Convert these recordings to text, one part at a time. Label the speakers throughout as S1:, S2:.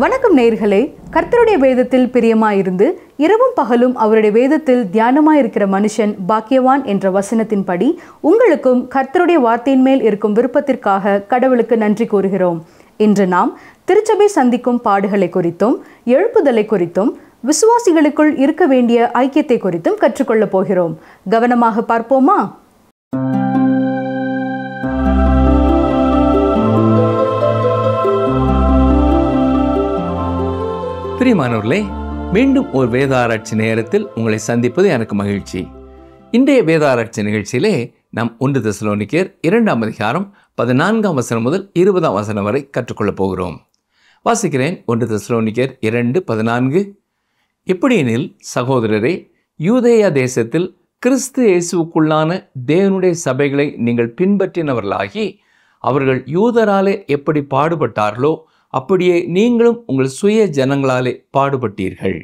S1: வணக்கம் நேயர்களே, கர்த்தருடைய வேதத்தில் பிரியமாயிருந்து இரவும் பகலும் அவருடைய வேதத்தில் தியானமாயிருக்கிற மனுஷன் பாக்கியவான் என்ற வசனத்தின்படி உங்களுக்கும் கர்த்தருடைய வார்த்தையின் மேல் இருக்கும் விருப்பத்திற்காக கடவுளுக்கு நன்றி கூறுகிறோம். இன்று நாம் திருச்சபை சந்திக்கும் பாடுகளை குறித்தும் எழுப்புதலை குறித்தும் விசுவாசிகளுக்குள் இருக்க வேண்டிய ஐக்கியத்தை குறித்தும் கற்றுக்கொள்ளப் போகிறோம். கவனமாக பார்ப்போமா?
S2: பிரியமானவர்களே, மீண்டும் ஒரு வேதாராய்ச்சி நேரத்தில் உங்களை சந்திப்பது எனக்கு மகிழ்ச்சி. இன்றைய வேதாராய்ச்சி நிகழ்ச்சியிலே நாம் 1 தெசலோனிக்கேயர் 2ஆம் அதிகாரம் 14ஆம் வசனம் முதல் 20ஆம் வசனம் வரை கற்றுக்கொள்ளப் போகிறோம். வாசிக்கிறேன். 1 தெசலோனிக்கேயர் 2:14. எப்படியெனில் சகோதரரே, யூதேயா தேசத்தில் கிறிஸ்து இயேசுவுக்குள்ளான தேவனுடைய சபைகளை நீங்கள் பின்பற்றினவர்களாகி அவர்கள் யூதராலே எப்படி பாடுபட்டார்களோ அப்படியே நீங்களும் உங்கள் சுய ஜனங்களாலே பாடுபட்டீர்கள்.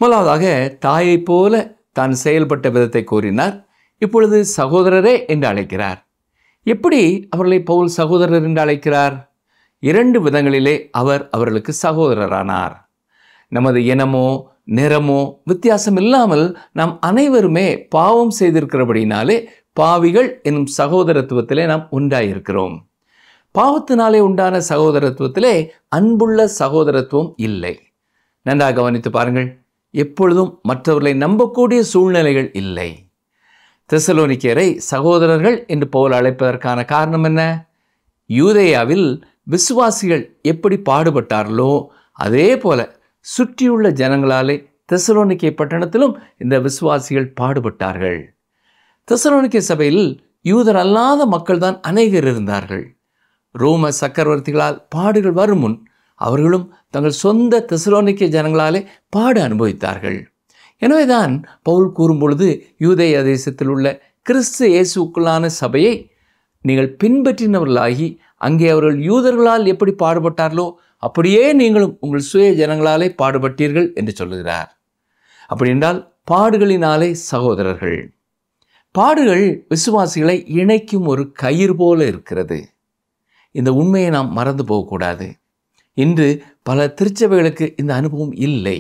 S2: முதலாவதாக தாயை போல தான் செயல்பட்ட விதத்தை கூறினார். இப்பொழுது சகோதரரே என்று அழைக்கிறார். எப்படி அவர்களை பவுல் சகோதரர் என்று அழைக்கிறார்? 2 விதங்களிலே அவர் அவர்களுக்கு சகோதரரானார். நமது இனமோ நிறமோ வித்தியாசம் இல்லாமல் நாம் அனைவருமே பாவம் செய்திருக்கிறபடினாலே பாவிகள் என்னும் சகோதரத்துவத்திலே நாம் உண்டாயிருக்கிறோம். பாவத்தினாலே உண்டான சகோதரத்துவத்திலே அன்புள்ள சகோதரத்துவம் இல்லை. நன்றாக கவனித்து பாருங்கள். எப்பொழுதும் மற்றவர்களை நம்பக்கூடிய சூழ்நிலைகள் இல்லை. தெசலோனிக்கேயரை சகோதரர்கள் என்று பவுல் அழைப்பதற்கான காரணம் என்ன? யூதேயாவில் விசுவாசிகள் எப்படி பாடுபட்டார்களோ அதே போல சுற்றியுள்ள ஜனங்களாலே தெசலோனிக்கே பட்டணத்திலும் இந்த விசுவாசிகள் பாடுபட்டார்கள். தெசலோனிக்கே சபையில் யூதர் அல்லாத மக்கள் தான் அநேகர் இருந்தார்கள். ரோம சக்கரவர்த்திகளால் பாடுகள் வரும் முன் அவர்களும் தங்கள் சொந்த தெசலோனிக்கே ஜனங்களாலே பாடு அனுபவித்தார்கள். எனவேதான் பவுல் கூறும்பொழுது யூதேயா தேசத்தில் உள்ள கிறிஸ்து இயேசுக்குள்ளான சபையை நீங்கள் பின்பற்றினவர்களாகி அங்கே அவர்கள் யூதர்களால் எப்படி பாடுபட்டார்களோ அப்படியே நீங்களும் உங்கள் சுய ஜனங்களாலே பாடுபட்டீர்கள் என்று சொல்லுகிறார். அப்படி என்றால் பாடுகளினாலே சகோதரர்கள். பாடுகள் விசுவாசிகளை இணைக்கும் ஒரு கயிறு போல இருக்கிறது. இந்த உண்மையை நாம் மறந்து போகக்கூடாது. இன்று பல திருச்சபைகளுக்கு இந்த அனுபவம் இல்லை.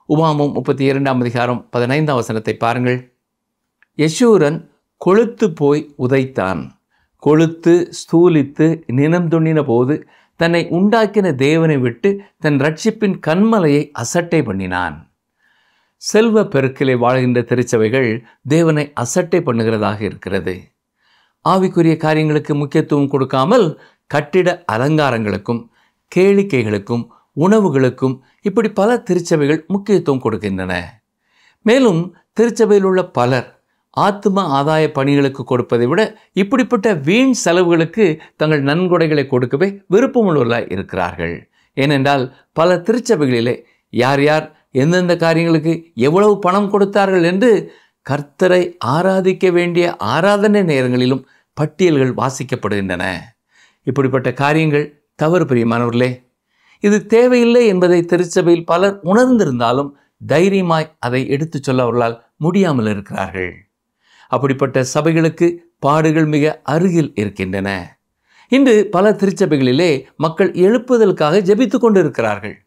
S2: உபாகமம் 32ஆம் அதிகாரம் 15ஆம் வசனத்தை பாருங்கள். யெஷூரன் கொழுத்து போய் உதைத்தான். கொழுத்து ஸ்தூலித்து நினம் துண்ணின போது தன்னை உண்டாக்கின தேவனை விட்டு தன் ரட்சிப்பின் கண்மலையை அசட்டை பண்ணினான். செல்வ பெருக்கிலே வாழ்கின்ற திருச்சபைகள் தேவனை அசட்டை பண்ணுகிறதாக இருக்கிறது. ஆவிக்குரிய காரியங்களுக்கு முக்கியத்துவம் கொடுக்காமல் கட்டிட அலங்காரங்களுக்கும் கேளிக்கைகளுக்கும் உணவுகளுக்கும் இப்படி பல திருச்சபைகள் முக்கியத்துவம் கொடுக்கின்றன. மேலும் திருச்சபையில் உள்ள பலர் ஆத்தும ஆதாய பணிகளுக்கு கொடுப்பதை விட இப்படிப்பட்ட வீண் செலவுகளுக்கு தங்கள் நன்கொடைகளை கொடுக்கவே விருப்பமுள்ளவர்களாய் இருக்கிறார்கள். ஏனென்றால் பல திருச்சபைகளிலே யார் யார் எந்தெந்த காரியங்களுக்கு எவ்வளவு பணம் கொடுத்தார்கள் என்று கர்த்தரை ஆராதிக்க வேண்டிய ஆராதனை நேரங்களிலும் பட்டியல்கள் வாசிக்கப்படுகின்றன. இப்படிப்பட்ட காரியங்கள் தவறு. பிரியமானவர்களே, இது தேவையில்லை என்பதை திருச்சபையில் பலர் உணர்ந்திருந்தாலும் தைரியமாய் அதை எடுத்துச் சொல்ல அவர்களால் முடியாமல் இருக்கிறார்கள். அப்படிப்பட்ட சபைகளுக்கு பாடுகள் மிக அருகில் இருக்கின்றன. இன்று பல திருச்சபைகளிலே மக்கள் எழுப்புதலுக்காக ஜெபித்து கொண்டு இருக்கிறார்கள்.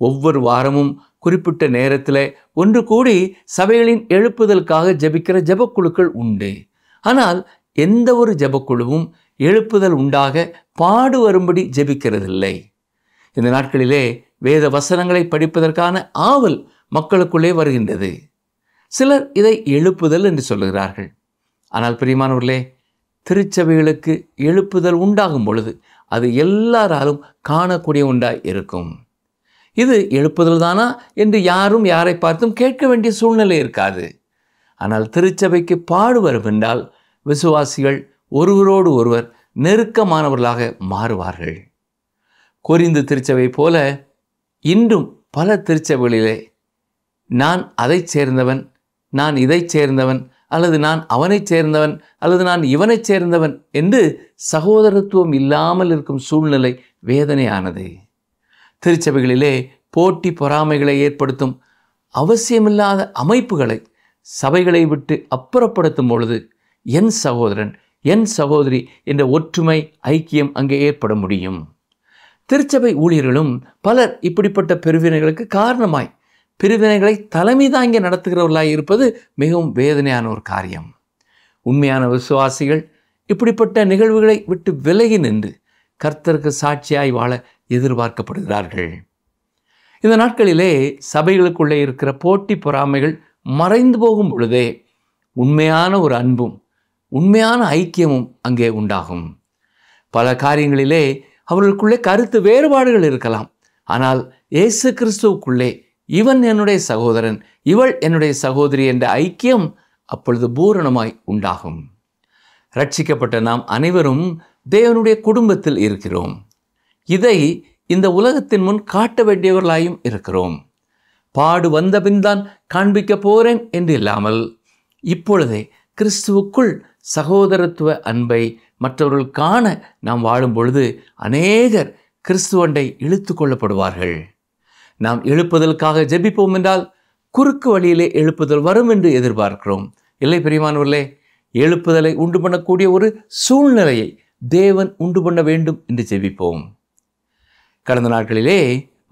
S2: ஒவ்வொரு வாரமும் குறிப்பிட்ட நேரத்தில் ஒன்று கூடி சபைகளின் எழுப்புதலுக்காக ஜெபிக்கிற ஜெபக்குழுக்கள் உண்டு. ஆனால் எந்த ஒரு ஜெபக்குழுவும் எழுப்புதல் உண்டாக பாடு வரும்படி ஜெபிக்கிறதில்லை. இந்த நாட்களிலே வேத வசனங்களை படிப்பதற்கான ஆவல் மக்களுக்குள்ளே வருகின்றது. சிலர் இதை எழுப்புதல் என்று சொல்லுகிறார்கள். ஆனால் பிரியமானவர்களே, திருச்சபைகளுக்கு எழுப்புதல் உண்டாகும் பொழுது அது எல்லாராலும் காணக்கூடிய ஒன்றாய் இருக்கும். இது எழுப்புதல் தானா என்று யாரும் யாரை பார்த்தும் கேட்க வேண்டிய சூழ்நிலை இருக்காது. ஆனால் திருச்சபைக்கு பாடு வரும் என்றால் விசுவாசிகள் ஒருவரோடு ஒருவர் நெருக்கமானவர்களாக மாறுவார்கள். கொரிந்து திருச்சபை போல இன்றும் பல திருச்சபைகளிலே நான் அதை சேர்ந்தவன், நான் இதை சேர்ந்தவன், அல்லது நான் அவனைச் சேர்ந்தவன், அல்லது நான் இவனைச் சேர்ந்தவன் என்று சகோதரத்துவம் இல்லாமல் இருக்கும் சூழ்நிலை வேதனையானது. திருச்சபைகளிலே போட்டி பொறாமைகளை ஏற்படுத்தும் அவசியமில்லாத அமைப்புகளை சபைகளை விட்டு அப்புறப்படுத்தும் பொழுது என் சகோதரன் என் சகோதரி என்ற ஒற்றுமை ஐக்கியம் அங்கே ஏற்பட முடியும். திருச்சபை ஊழியர்களும் பலர் இப்படிப்பட்ட பிரிவினைகளுக்கு காரணமாய் பிரிவினைகளை தலைமை தாங்கி நடத்துகிறவர்களாய் இருப்பது மிகவும் வேதனையான ஒரு காரியம். உண்மையான விசுவாசிகள் இப்படிப்பட்ட நிகழ்வுகளை விட்டு விலகி நின்று கர்த்தருக்கு சாட்சியாய் வாழ எதிர்பார்க்கப்படுகிறார்கள். இந்த நாட்களிலே சபைகளுக்குள்ளே இருக்கிற போட்டி பொறாமைகள் மறைந்து போகும் பொழுதே உண்மையான ஒரு அன்பும் உண்மையான ஐக்கியமும் அங்கே உண்டாகும். பல காரியங்களிலே அவர்களுக்குள்ளே கருத்து வேறுபாடுகள் இருக்கலாம். ஆனால் இயேசு கிறிஸ்துவுக்குள்ளே இவன் என்னுடைய சகோதரன், இவள் என்னுடைய சகோதரி என்ற ஐக்கியம் அப்பொழுது பூரணமாய் உண்டாகும். ரட்சிக்கப்பட்ட நாம் அனைவரும் தேவனுடைய குடும்பத்தில் இருக்கிறோம். இதை இந்த உலகத்தின் முன் காட்ட வேண்டியவர்களாயும் இருக்கிறோம். பாடு வந்த பின்தான் காண்பிக்க போறேன் என்று இல்லாமல் இப்பொழுதே கிறிஸ்துவுக்குள் சகோதரத்துவ அன்பை மற்றவர்கள் காண நாம் வாழும் பொழுது அநேகர் கிறிஸ்துவண்டை இழுத்து கொள்ளப்படுவார்கள். நாம் எழுப்புதலுக்காக ஜெபிப்போம் என்றால் குறுக்கு வழியிலே எழுப்புதல் வரும் என்று எதிர்பார்க்கிறோம். இல்லை பிரியமானவர்களே, எழுப்புதலை உண்டு பண்ணக்கூடிய ஒரு சூழ்நிலையை தேவன் உண்டு பண்ண வேண்டும் என்று ஜெபிப்போம். கடந்த நாட்களிலே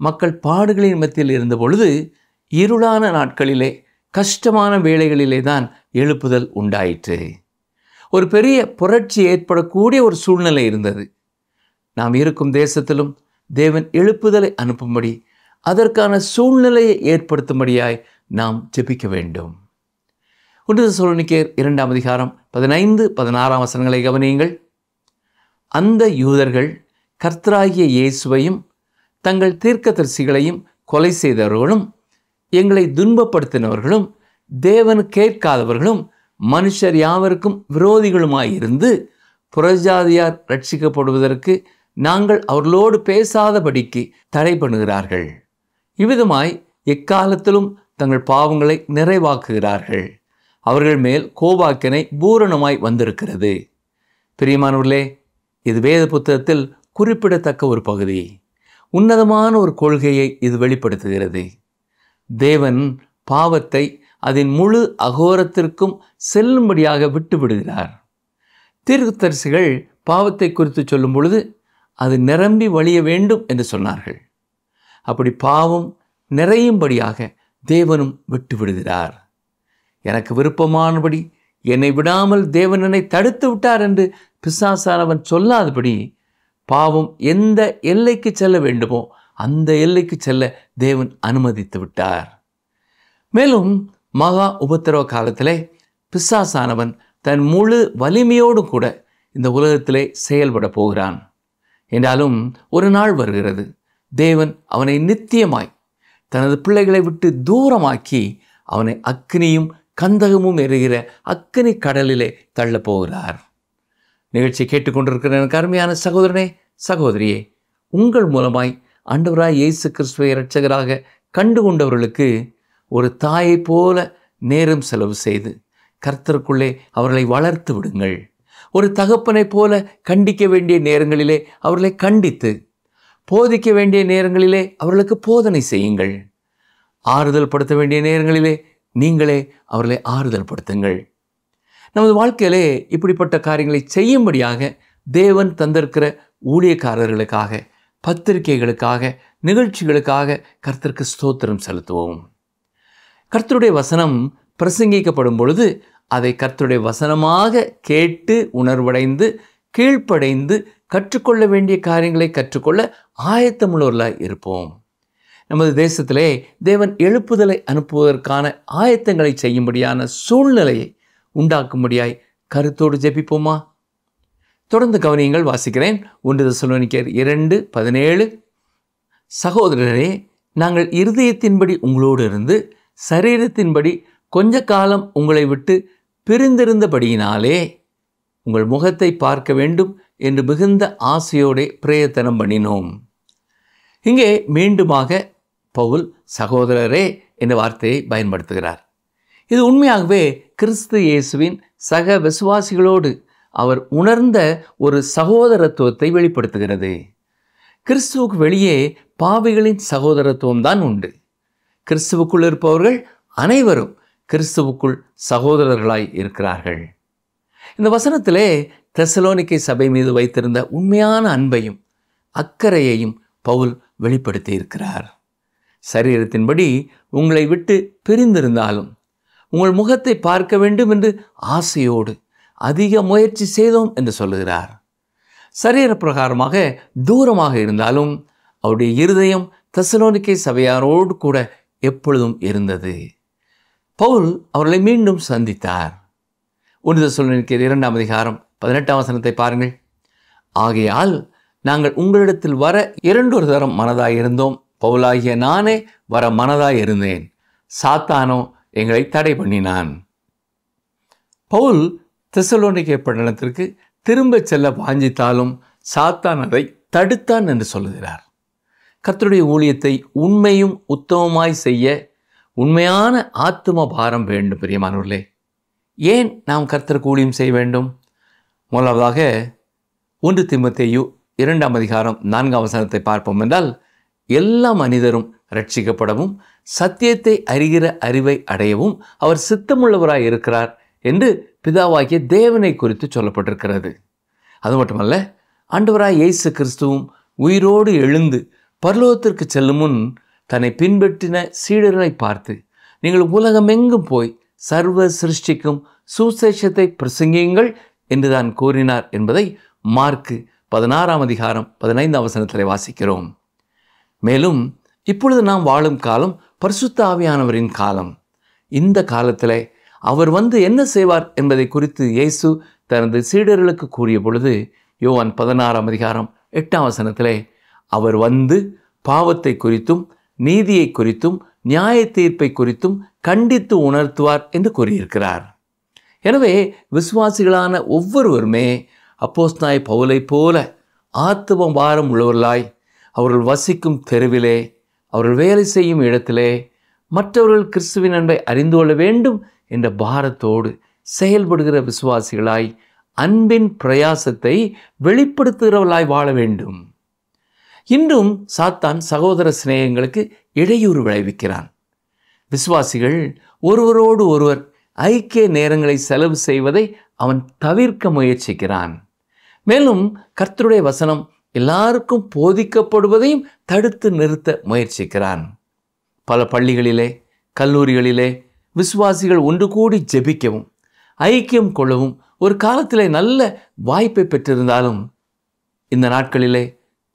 S2: மக்கள் பாடுகளின் மத்தியில் இருந்த பொழுது இருளான நாட்களிலே கஷ்டமான வேளைகளிலே தான் எழுப்புதல் உண்டாயிற்று. ஒரு பெரிய புரட்சி ஏற்படக்கூடிய ஒரு சூழ்நிலை இருந்தது. நாம் இருக்கும் தேசத்திலும் தேவன் எழுப்புதலை அனுப்பும்படி அதற்கான சூழ்நிலையை ஏற்படுத்தும்படியாய் நாம் ஜெபிக்க வேண்டும். 1 தெசலோனிக்கேயர் 2ஆம் அதிகாரம் 15-16 வசனங்களை கவனியுங்கள். அந்த யூதர்கள் கர்த்தராகிய இயேசுவையும் தங்கள் தீர்க்கதரிசிகளையும் கொலை செய்தவர்களும் எங்களை துன்பப்படுத்தினவர்களும் தேவன் கேட்காதவர்களும் மனுஷர் யாவருக்கும் விரோதிகளுமாயிருந்து புறஜாதியார் ரட்சிக்கப்படுவதற்கு நாங்கள் அவர்களோடு பேசாதபடிக்கு தடை பண்ணுகிறார்கள். இவ்விதமாய் எக்காலத்திலும் தங்கள் பாவங்களை நிறைவாக்குகிறார்கள். அவர்கள் மேல் கோபாக்கினை பூரணமாய் வந்திருக்கிறது. பிரியமானவர்களே, இது வேத புத்தகத்தில் குறிப்பிடத்தக்க ஒரு பகுதி. உன்னதமான ஒரு கொள்கையை இது வெளிப்படுத்துகிறது. தேவன் பாவத்தை அதன் முழு அகோரத்திற்கும் செல்லும்படியாக விட்டு விடுகிறார். தீர்க்கதரிசிகள் பாவத்தை குறித்து சொல்லும் பொழுது அது நிரம்பி வழிய வேண்டும் என்று சொன்னார்கள். அப்படி பாவம் நிறையும்படியாக தேவனும் விட்டு விடுகிறார். எனக்கு விருப்பமானபடி என்னை விடாமல் தேவன் என்னை தடுத்து விட்டார் என்று பிசாசானவன் சொல்லாதபடி பாவம் எந்த எல்லைக்கு செல்ல வேண்டுமோ அந்த எல்லைக்கு செல்ல தேவன் அனுமதித்து விட்டார். மேலும் மகா உபத்திரவ காலத்திலே பிசாசானவன் தன் முழு வலிமையோடு கூட இந்த உலகத்திலே செயல்பட போகிறான். என்றாலும் ஒரு நாள் வருகிறது, தேவன் அவனை நித்தியமாய் தனது பிள்ளைகளை விட்டு தூரமாக்கி அவனை அக்கினியும் கந்தகமும் எரிகிற அக்கினி கடலிலே தள்ளப் போகிறார். நிகழ்ச்சி கேட்டுக்கொண்டிருக்கிற எனக்கு அருமையான சகோதரனே, சகோதரியே, உங்கள் மூலமாய் ஆண்டவராய் இயேசு கிறிஸ்துவை இரட்சகராக கண்டு கொண்டவர்களுக்கு ஒரு தாயை போல நேரம் செலவு செய்து கர்த்தருக்குள்ளே அவர்களை வளர்த்து விடுங்கள். ஒரு தகப்பனை போல கண்டிக்க வேண்டிய நேரங்களிலே அவர்களை கண்டித்து, போதிக்க வேண்டிய நேரங்களிலே அவர்களுக்கு போதனை செய்யுங்கள். ஆறுதல் படுத்த வேண்டிய நேரங்களிலே நீங்களே அவர்களை ஆறுதல் படுத்துங்கள். நமது வாழ்க்கையிலே இப்படிப்பட்ட காரியங்களை செய்யும்படியாக தேவன் தந்திருக்கிற ஊழியக்காரர்களுக்காக, பத்திரிகைகளுக்காக, நிகழ்ச்சிகளுக்காக கர்த்தருக்கு ஸ்தோத்திரம் செலுத்துவோம். கர்த்தருடைய வசனம் பிரசங்கிக்கப்படும் பொழுது அதை கர்த்தருடைய வசனமாக கேட்டு உணர்வடைந்து கீழ்ப்படைந்து கற்றுக்கொள்ள வேண்டிய காரியங்களை கற்றுக்கொள்ள ஆயத்தமுள்ளவர்களாய் இருப்போம். நமது தேசத்திலே தேவன் எழுப்புதலை அனுப்புவதற்கான ஆயத்தங்களை செய்யும்படியான சூழ்நிலையை உண்டாக்கும்படியாய் கருத்தோடு ஜெபிப்போமா? தொடர்ந்து கவனியங்கள். வாசிக்கிறேன். 1 தெசலோனிக்கேயர் 2:17. சகோதரரே, நாங்கள் இருதயத்தின்படி உங்களோடு இருந்து சரீரத்தின்படி கொஞ்ச காலம் உங்களை விட்டு பிரிந்திருந்தபடியினாலே உங்கள் முகத்தை பார்க்க வேண்டும் என்று மிகுந்த ஆசையோടെ பிரயத்தனம் பண்ணினோம். இங்கே மீண்டுமாக பவுல் சகோதரரே என்ற வார்த்தையை பயன்படுத்துகிறார். இது உண்மையாகவே கிறிஸ்து இயேசுவின் சக விசுவாசிகளோடு அவர் உணர்ந்த ஒரு சகோதரத்துவத்தை வெளிப்படுத்துகிறது. கிறிஸ்துவுக்கு வெளியே பாவிகளின் சகோதரத்துவம் தான் உண்டு. கிறிஸ்துவுக்குள் இருப்பவர்கள் அனைவரும் கிறிஸ்துவுக்குள் சகோதரர்களாய் இருக்கிறார்கள். இந்த வசனத்திலே தெசலோனிக்கை சபை மீது வைத்திருந்த உண்மையான அன்பையும் அக்கறையையும் பவுல் வெளிப்படுத்தி இருக்கிறார். சரீரத்தின்படி உங்களை விட்டு பிரிந்திருந்தாலும் உங்கள் முகத்தை பார்க்க வேண்டும் என்று ஆசையோடு அதிக முயற்சி செய்தோம் என்று சொல்லுகிறார். சரீர பிரகாரமாக தூரமாக இருந்தாலும் அவருடைய இருதயம் தெசலோனிக்கே சபையாரோடு கூட எப்பொழுதும் இருந்தது. பவுல் அவர்களை மீண்டும் சந்தித்தார். 1 தெசலோனிக்கேயர் 2ஆம் அதிகாரம் 18ஆம் வசனத்தை பாருங்கள். ஆகையால் நாங்கள் உங்களிடத்தில் வர 2 தரம் மனதாயிருந்தோம். பவுலாகிய நானே வர மனதாயிருந்தேன். சாத்தானோ எங்களை தடை பண்ணினான். பவுல் தெசலோனிக்கே பட்டணத்திற்கு திரும்ப செல்ல வாஞ்சித்தாலும் சாத்தான் அதை தடுத்தான் என்று சொல்லுகிறார். கர்த்தருடைய ஊழியத்தை உண்மையும் உத்தமமாய் செய்ய உண்மையான ஆத்தும பாரம் வேண்டும். பிரியமானவர்களே, ஏன் நாம் கர்த்தருக்கு ஊழியம் செய்ய வேண்டும்? முதலாவதாக 1 தீமோத்தேயு 2ஆம் அதிகாரம் 4ஆம் வசனத்தை பார்ப்போம் என்றால், எல்லா மனிதரும் ரட்சிக்கப்படவும் சத்தியத்தை அறிகிற அறிவை அடையவும் அவர் சித்தமுள்ளவராய் இருக்கிறார் என்று பிதாவாகிய தேவனை குறித்து சொல்லப்பட்டிருக்கிறது. அது மட்டுமல்ல, ஆண்டவராய் இயேசு கிறிஸ்துவும் உயிரோடு எழுந்து பரலோகத்திற்கு செல்லும் முன் தன்னை பின்பற்றின சீடர்களை பார்த்து, நீங்கள் உலகமெங்கும் போய் சர்வ சிருஷ்டிக்கும் சுசேஷத்தை பிரசங்கியுங்கள் என்று தான் கூறினார் என்பதை மார்க்கு 16ஆம் அதிகாரம் 15ஆம் வசனத்தில் வாசிக்கிறோம். மேலும் இப்பொழுது நாம் வாழும் காலம் பரிசுத்த ஆவியானவரின் காலம். இந்த காலத்தில் அவர் வந்து என்ன செய்வார் என்பதை குறித்து இயேசு தனது சீடர்களுக்கு கூறிய பொழுது யோவான் 16ஆம் அதிகாரம் 8ஆம் வசனத்திலே அவர் வந்து பாவத்தை குறித்தும் நீதியை குறித்தும் நியாய தீர்ப்பை குறித்தும் கண்டித்து உணர்த்துவார் என்று கூறியிருக்கிறார். எனவே விசுவாசிகளான ஒவ்வொருவருமே அப்போஸ்தலனாகிய பவுலை போல ஆத்தும பாரம் உள்ளவர்களாய் அவர்கள் வசிக்கும் தெருவிலே, அவர்கள் வேலை செய்யும் இடத்திலே மற்றவர்கள் கிறிஸ்துவின் அன்பை அறிந்து கொள்ள வேண்டும் என்ற பாரத்தோடு செயல்படுகிற விசுவாசிகளாய் அன்பின் பிரயாசத்தை வெளிப்படுத்துகிறவர்களாய் வாழ வேண்டும். இன்றும் சாத்தான் சகோதர சிநேகங்களுக்கு இடையூறு விளைவிக்கிறான். விசுவாசிகள் ஒருவரோடு ஒருவர் ஐக்கிய நேரங்களை செலவு செய்வதை அவன் தவிர்க்க முயற்சிக்கிறான். மேலும் கர்த்தருடைய வசனம் எல்லாருக்கும் போதிக்கப்படுவதையும் தடுத்து நிறுத்த முயற்சிக்கிறான். பல பள்ளிகளிலே, கல்லூரிகளிலே விசுவாசிகள் ஒன்று கூடி ஜெபிக்கவும் ஐக்கியம் கொள்ளவும் ஒரு காலத்திலே நல்ல வாய்ப்பை பெற்றிருந்தாலும் இந்த நாட்களிலே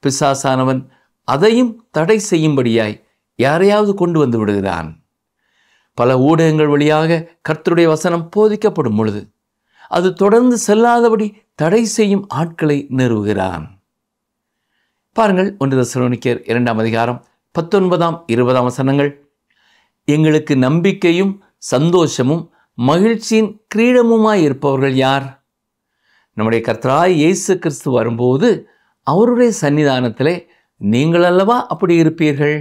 S2: பிசாசானவன் அதையும் தடை செய்யும்படியாய் யாரையாவது கொண்டு வந்து விடுகிறான். பல ஊடகங்கள் வழியாக கர்த்தருடைய வசனம் போதிக்கப்படும் பொழுது அது தொடர்ந்து செல்லாதபடி தடை செய்யும் ஆட்களை நிறுவுகிறான். பாருங்கள், 1 தெசலோனிக்கேயர் 2ஆம் அதிகாரம் 19ஆம் 20ஆம் வசனங்கள். எங்களுக்கு நம்பிக்கையும் சந்தோஷமும் மகிழ்ச்சியின் கிரீடமுமாய் இருப்பவர்கள் யார்? நம்முடைய கர்த்தராய் இயேசு கிறிஸ்து வரும்போது அவருடைய சன்னிதானத்திலே நீங்கள் அல்லவா அப்படி இருப்பீர்கள்.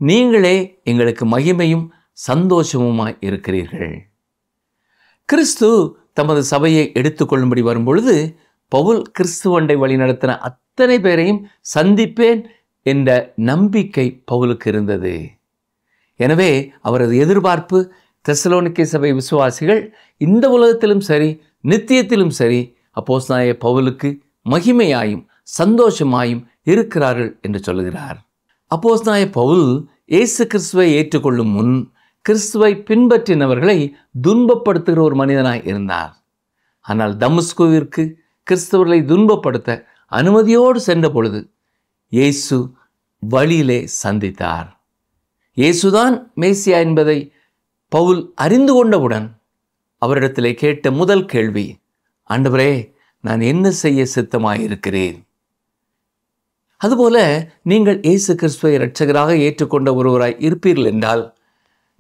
S2: நீங்களே எங்களுக்கு மகிமையும் சந்தோஷமுமாய் இருக்கிறீர்கள். கிறிஸ்து தமது சபையை எடுத்துக்கொள்ளும்படி வரும்பொழுது பவுல் கிறிஸ்துவண்டை வழி நடத்தின அத்தனை பேரையும் சந்திப்பேன் என்ற நம்பிக்கை பவுலுக்கு இருந்தது. எனவே அவரது எதிர்பார்ப்பு தெசலோனிக்கே சபை விசுவாசிகள் இந்த உலகத்திலும் சரி நித்தியத்திலும் சரி அப்போஸ்தலனாகிய பவுலுக்கு மகிமையாயும் சந்தோஷமாயும் இருக்கிறார்கள் என்று சொல்லுகிறார். அப்போஸ்தலனாகிய பவுல் இயேசு கிறிஸ்துவை ஏற்றுக்கொள்ளும் முன் கிறிஸ்துவை பின்பற்றினவர்களை துன்பப்படுத்துகிற ஒரு மனிதனாய் இருந்தார். ஆனால் தமஸ்குவிற்கு கிறிஸ்தவர்களை துன்பப்படுத்த அனுமதியோடு சென்ற பொழுது இயேசு வழியிலே சந்தித்தார். இயேசுதான் மேசியா என்பதை பவுல் அறிந்து கொண்டவுடன் அவரிடத்திலே கேட்ட முதல் கேள்வி, ஆண்டவரே, நான் என்ன செய்ய சித்தமாயிருக்கிறேன்? அதுபோல நீங்கள் இயேசு கிறிஸ்துவை இரட்சகராக ஏற்றுக்கொண்ட ஒருவராய் இருப்பீர்கள் என்றால்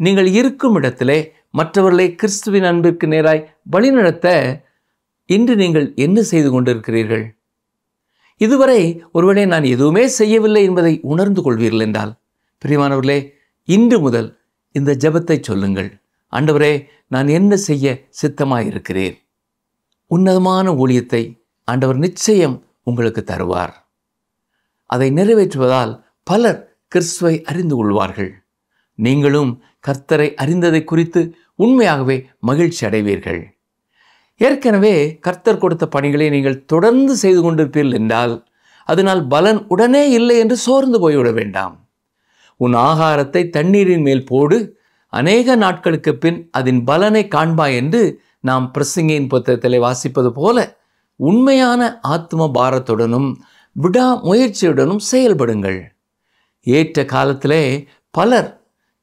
S2: நீங்கள் இருக்கும் இடத்திலே மற்றவர்களை கிறிஸ்துவின் அன்பிற்கு நேராய் வழிநடத்த இன்று நீங்கள் என்ன செய்து கொண்டிருக்கிறீர்கள்? இதுவரை ஒருவேளை நான் எதுவுமே செய்யவில்லை என்பதை உணர்ந்து கொள்வீர்கள் என்றால், பிரியமானவர்களே, இன்று முதல் இந்த ஜெபத்தை சொல்லுங்கள். ஆண்டவரே, நான் என்ன செய்ய சித்தமாயிருக்கிறேன்? உன்னதமான ஊழியத்தை ஆண்டவர் நிச்சயம் உங்களுக்கு தருவார். அதை நிறைவேற்றுவதால் பலர் கிறிஸ்துவை அறிந்து கொள்வார்கள். நீங்களும் கர்த்தரை அறிந்ததை குறித்து உண்மையாகவே மகிழ்ச்சி அடைவீர்கள். ஏற்கனவே கர்த்தர் கொடுத்த பணிகளை நீங்கள் தொடர்ந்து செய்து கொண்டிருப்பீர்கள் என்றால் அதனால் பலன் உடனே இல்லை என்று சோர்ந்து போய்விட வேண்டாம். உன் ஆகாரத்தை தண்ணீரின் மேல் போடு, அநேக நாட்களுக்கு பின் அதன் பலனை காண்பாய் என்று நாம் பிரசங்கியின் புத்தகத்திலே வாசிப்பது போல உண்மையான ஆத்ம பாரத்துடனும் விடா முயற்சியுடனும் செயல்படுங்கள். ஏற்ற காலத்திலே பலர்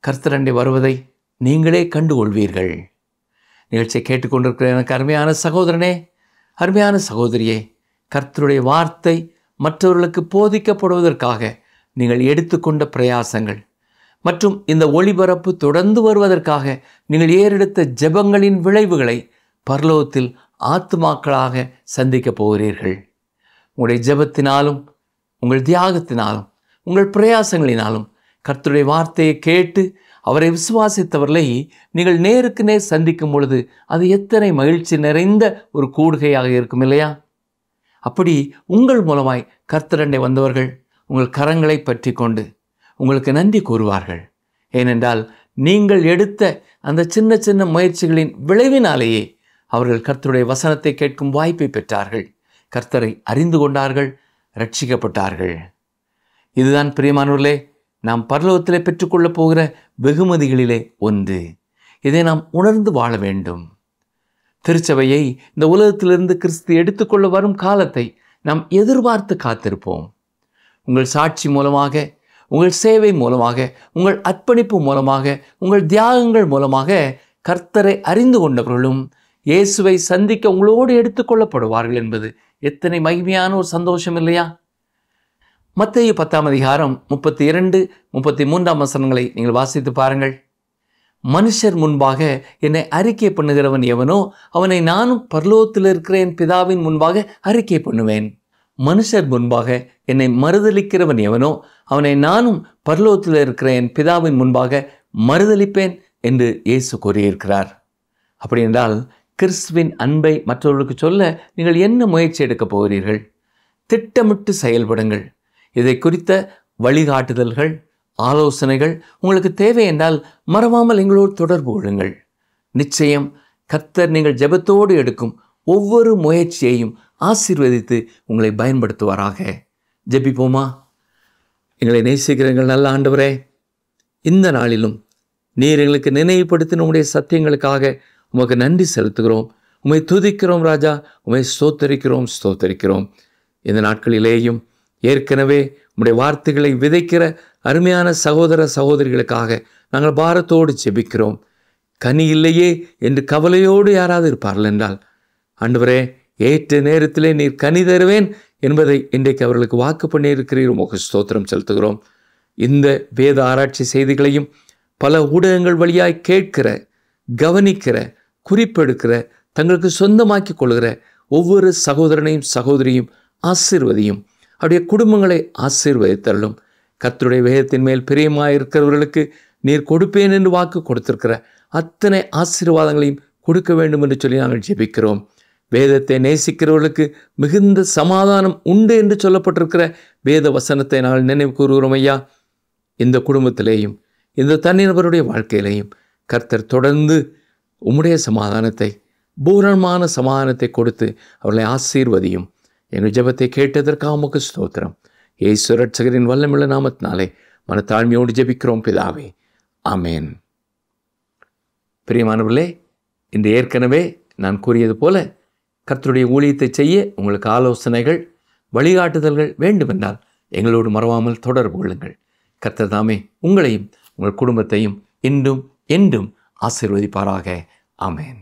S2: கர்த்தரண்டை வருவதை நீங்களே கண்டுகொள்வீர்கள். நிகழ்ச்சியை கேட்டுக்கொண்டிருக்கிற எனக்கு அருமையான சகோதரனே, அருமையான சகோதரியே, கர்த்தருடைய வார்த்தை மற்றவர்களுக்கு போதிக்கப்படுவதற்காக நீங்கள் எடுத்துக்கொண்ட பிரயாசங்கள் மற்றும் இந்த ஒளிபரப்பு தொடர்ந்து வருவதற்காக நீங்கள் ஏறெடுத்த ஜெபங்களின் விளைவுகளை பரலோகத்தில் ஆத்துமாக்களாக சந்திக்கப் போகிறீர்கள். உங்களுடைய ஜெபத்தினாலும் உங்கள் தியாகத்தினாலும் உங்கள் பிரயாசங்களினாலும் கர்த்தருடைய வார்த்தையை கேட்டு அவரை விசுவாசித்தவர்களை நீங்கள் நேருக்கு நேர் சந்திக்கும் பொழுது அது எத்தனை மகிழ்ச்சி நிறைந்த ஒரு கூடுகையாக இருக்கும் இல்லையா? அப்படி உங்கள் மூலமாய் கர்த்தரண்டை வந்தவர்கள் உங்கள் கரங்களை பற்றி கொண்டு உங்களுக்கு நன்றி கூறுவார்கள். ஏனென்றால் நீங்கள் எடுத்த அந்த சின்ன சின்ன முயற்சிகளின் விளைவினாலேயே அவர்கள் கர்த்தருடைய வசனத்தை கேட்கும் வாய்ப்பை பெற்றார்கள், கர்த்தரை அறிந்து கொண்டார்கள், ரட்சிக்கப்பட்டார்கள். இதுதான் பிரியமானவர்களே, நாம் பரலோகத்திலே பெற்றுக்கொள்ளப் போகிற வெகுமதிகளிலே ஒன்று. இதை நாம் உணர்ந்து வாழ வேண்டும். திருச்சபையை இந்த உலகத்திலிருந்து கிறிஸ்து எடுத்துக்கொள்ள வரும் காலத்தை நாம் எதிர்பார்த்து காத்திருப்போம். உங்கள் சாட்சி மூலமாக, உங்கள் சேவை மூலமாக, உங்கள் அர்ப்பணிப்பு மூலமாக, உங்கள் தியாகங்கள் மூலமாக கர்த்தரை அறிந்து கொண்டவர்களும் இயேசுவை சந்திக்க உங்களோடு எடுத்துக்கொள்ளப்படுவார்கள் என்பது எத்தனை மகிமையான ஒரு சந்தோஷம் இல்லையா? மத்தேயு 10ஆம் அதிகாரம் 32, 33ஆம் வசனங்களை நீங்கள் வாசித்து பாருங்கள். மனுஷர் முன்பாக என்னை அறிக்கை பண்ணுகிறவன் எவனோ அவனை நானும் பரலோகத்தில் இருக்கிற என் பிதாவின் முன்பாக அறிக்கை பண்ணுவேன். மனுஷர் முன்பாக என்னை மறுதலிக்கிறவன் எவனோ அவனை நானும் பரலோகத்தில் இருக்கிற என் பிதாவின் முன்பாக மறுதலிப்பேன் என்று இயேசு கூறியிருக்கிறார். அப்படி என்றால் கிறிஸ்துவின் அன்பை மற்றவர்களுக்கு சொல்ல நீங்கள் என்ன முயற்சி எடுக்கப் போகிறீர்கள்? திட்டமிட்டு செயல்படுங்கள். இதை குறித்த வழிகாட்டுதல்கள், ஆலோசனைகள் உங்களுக்கு தேவை என்றால் மறவாமல் எங்களோடு தொடர்பு கொள்ளுங்கள். நிச்சயம் கர்த்தர் நீங்கள் ஜெபத்தோடு எடுக்கும் ஒவ்வொரு முயற்சியையும் ஆசீர்வதித்து உங்களை பயன்படுத்துவாராக. ஜெபிப்போமா? எங்களை நேசிக்கிற எங்கள் நல்ல ஆண்டவரே, இந்த நாளிலும் நீர் எங்களுக்கு நினைவுபடுத்தின உம்முடைய சத்தியங்களுக்காக உமக்கு நன்றி செலுத்துகிறோம். உம்மை துதிக்கிறோம் ராஜா, உம்மை ஸ்தோத்தரிக்கிறோம். இந்த நாட்களிலேயும் ஏற்கனவே உம்முடைய வார்த்தைகளை விதைக்கிற அருமையான சகோதர சகோதரிகளுக்காக நாங்கள் பாரத்தோடு ஜெபிக்கிறோம். கனி இல்லையே என்று கவலையோடு யாராவது இருப்பார்கள் என்றால், ஆண்டவரே, ஏற்ற நேரத்திலே நீர் கனி தருவேன் என்பதை இன்றைக்கு அவர்களுக்கு வாக்கு பண்ணியிருக்கிறீர். உமக்கு ஸ்தோத்திரம் செலுத்துகிறோம். இந்த வேத ஆராய்ச்சி செய்திகளையும் பல ஊடகங்கள் வழியாய் கேட்கிற, கவனிக்கிற, குறிப்பெடுக்கிற, தங்களுக்கு சொந்தமாக்கி கொள்கிற ஒவ்வொரு சகோதரனையும் சகோதரியும் ஆசீர்வதியும். அவருடைய குடும்பங்களை ஆசீர்வதித்தருளும். கர்த்தருடைய வேதத்தின் மேல் பிரியமாயிருக்கிறவர்களுக்கு நீர் கொடுப்பேன் என்று வாக்கு கொடுத்திருக்கிற அத்தனை ஆசீர்வாதங்களையும் கொடுக்க வேண்டும் என்று சொல்லி நாங்கள் ஜெபிக்கிறோம். வேதத்தை நேசிக்கிறவர்களுக்கு மிகுந்த சமாதானம் உண்டு என்று சொல்லப்பட்டிருக்கிற வேத வசனத்தை நாங்கள் நினைவு கூறுகிறோம் ஐயா. இந்த குடும்பத்திலேயும் இந்த தனிநபருடைய வாழ்க்கையிலேயும் கர்த்தர் தொடர்ந்து உம்முடைய சமாதானத்தை, பூரணமான சமாதானத்தை கொடுத்து அவர்களை ஆசீர்வதியும். எங்கள் ஜெபத்தை கேட்டதற்காக உமக்கு ஸ்தோத்திரம். இயேசு ரட்சகரின் வல்லமுள்ள நாமத்தினாலே மனத்தாழ்மையோடு ஜெபிக்கிறோம் பிதாவே, ஆமேன். பிரியமானவர்களே, இன்று ஏற்கனவே நான் கூறியது போல கர்த்தருடைய ஊழியத்தை செய்ய உங்களுக்கு ஆலோசனைகள், வழிகாட்டுதல்கள் வேண்டுமென்றால் எங்களோடு மறவாமல் தொடர்பு கொள்ளுங்கள். கர்த்தர் தாமே உங்களையும் உங்கள் குடும்பத்தையும் இன்றும் என்றும் ஆசீர்வதிப்பாராக. ஆமேன்.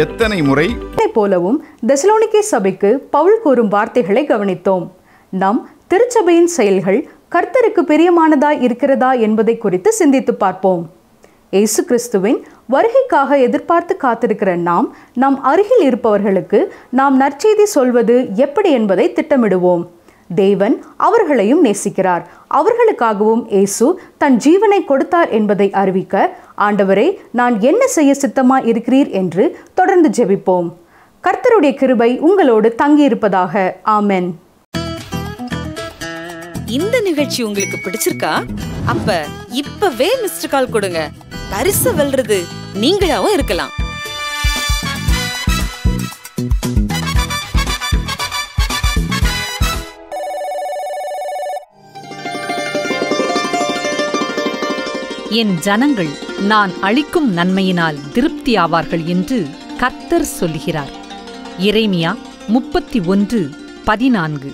S3: எத்தனை முறை
S1: போலவும் தெசலோனிக்கே சபைக்கு பவுல் கூறும் வார்த்தைகளை கவனித்தோம். நம் திருச்சபையின் செயல்கள் கர்த்தருக்கு பிரியமானதாய் இருக்கிறதா என்பதை குறித்து சிந்தித்து பார்ப்போம். இயேசு கிறிஸ்துவின் வருகைக்காக எதிர்பார்த்து காத்திருக்கிற நாம் நம் அருகில் இருப்பவர்களுக்கு நாம் நற்செய்தி சொல்வது எப்படி என்பதை திட்டமிடுவோம். தேவன் அவர்களையும் நேசிக்கிறார். அவர்களுக்காகவும் இயேசு தன் ஜீவனை கொடுத்தார் என்பதை அறிவிக்க, ஆண்டவரே, நான் என்ன செய்ய சித்தமாய் இருக்கிறீர் என்று தொடர்ந்து ஜெபிப்போம். கர்த்தருடைய கிருபை உங்களோடு தங்கியிருப்பதாக. ஆமென்.
S4: இந்த நிகழ்ச்சி உங்களுக்கு பிடிச்சிருக்கா? அப்ப இப்பவே மிஸ்டர் கால் கொடுங்க. பரிசு வெல்றது நீங்களாவும் இருக்கலாம்.
S3: என் ஜனங்கள் நான் அளிக்கும் நன்மையினால் திருப்தியாவார்கள் என்று கர்த்தர் சொல்கிறார். எரேமியா 31:14.